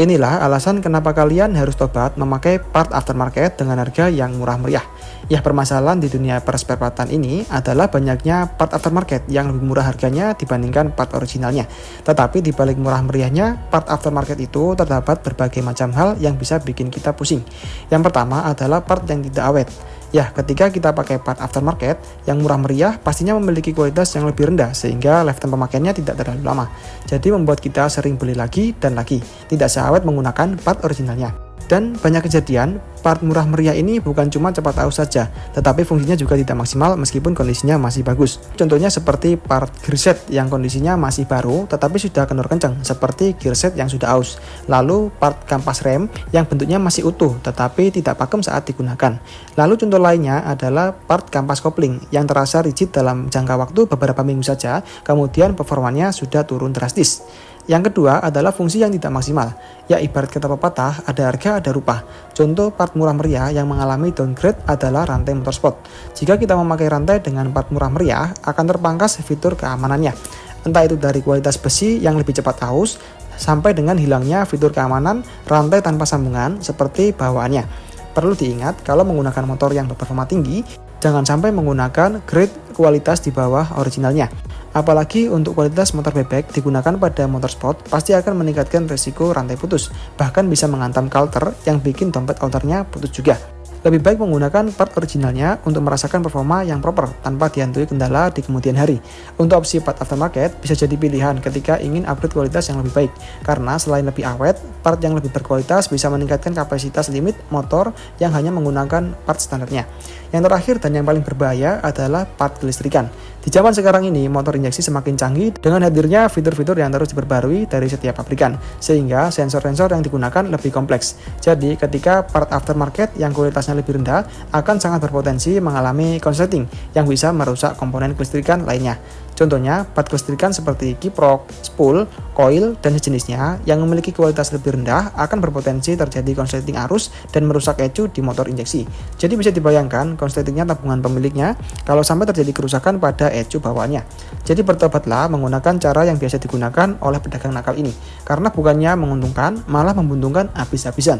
Inilah alasan kenapa kalian harus tobat memakai part aftermarket dengan harga yang murah meriah. Ya, permasalahan di dunia persperpartan ini adalah banyaknya part aftermarket yang lebih murah harganya dibandingkan part originalnya. Tetapi di balik murah meriahnya, part aftermarket itu terdapat berbagai macam hal yang bisa bikin kita pusing. Yang pertama adalah part yang tidak awet. Ya, ketika kita pakai part aftermarket yang murah meriah, pastinya memiliki kualitas yang lebih rendah sehingga lifetime pemakaiannya tidak terlalu lama. Jadi membuat kita sering beli lagi dan lagi, tidak seawet menggunakan part originalnya. Dan banyak kejadian, part murah meriah ini bukan cuma cepat aus saja, tetapi fungsinya juga tidak maksimal meskipun kondisinya masih bagus. Contohnya seperti part gearset yang kondisinya masih baru tetapi sudah kendor kencang, seperti gearset yang sudah aus. Lalu part kampas rem yang bentuknya masih utuh tetapi tidak pakem saat digunakan. Lalu contoh lainnya adalah part kampas kopling yang terasa rigid dalam jangka waktu beberapa minggu saja, kemudian performanya sudah turun drastis. Yang kedua adalah fungsi yang tidak maksimal. Ya, ibarat kata pepatah, ada harga ada rupa. Contoh part murah meriah yang mengalami downgrade adalah rantai motorsport. Jika kita memakai rantai dengan part murah meriah, akan terpangkas fitur keamanannya. Entah itu dari kualitas besi yang lebih cepat aus, sampai dengan hilangnya fitur keamanan rantai tanpa sambungan seperti bawaannya. Perlu diingat, kalau menggunakan motor yang berperforma tinggi, jangan sampai menggunakan grade kualitas di bawah originalnya. Apalagi untuk kualitas motor bebek digunakan pada motorsport pasti akan meningkatkan resiko rantai putus, bahkan bisa menghantam kalter yang bikin dompet outernya putus juga. Lebih baik menggunakan part originalnya untuk merasakan performa yang proper tanpa dihantui kendala di kemudian hari. Untuk opsi part aftermarket bisa jadi pilihan ketika ingin upgrade kualitas yang lebih baik, karena selain lebih awet, part yang lebih berkualitas bisa meningkatkan kapasitas limit motor yang hanya menggunakan part standarnya. Yang terakhir dan yang paling berbahaya adalah part kelistrikan. Di zaman sekarang ini, motor injeksi semakin canggih dengan hadirnya fitur-fitur yang terus diperbarui dari setiap pabrikan, sehingga sensor-sensor yang digunakan lebih kompleks. Jadi, ketika part aftermarket yang kualitasnya lebih rendah, akan sangat berpotensi mengalami konsleting yang bisa merusak komponen kelistrikan lainnya. Contohnya, part kelistrikan seperti kiprok, spool, koil, dan sejenisnya yang memiliki kualitas lebih rendah akan berpotensi terjadi konsleting arus dan merusak ecu di motor injeksi. Jadi bisa dibayangkan konsletingnya tabungan pemiliknya kalau sampai terjadi kerusakan pada ecu bawaannya. Jadi bertobatlah menggunakan cara yang biasa digunakan oleh pedagang nakal ini, karena bukannya menguntungkan, malah membuntungkan habis-habisan.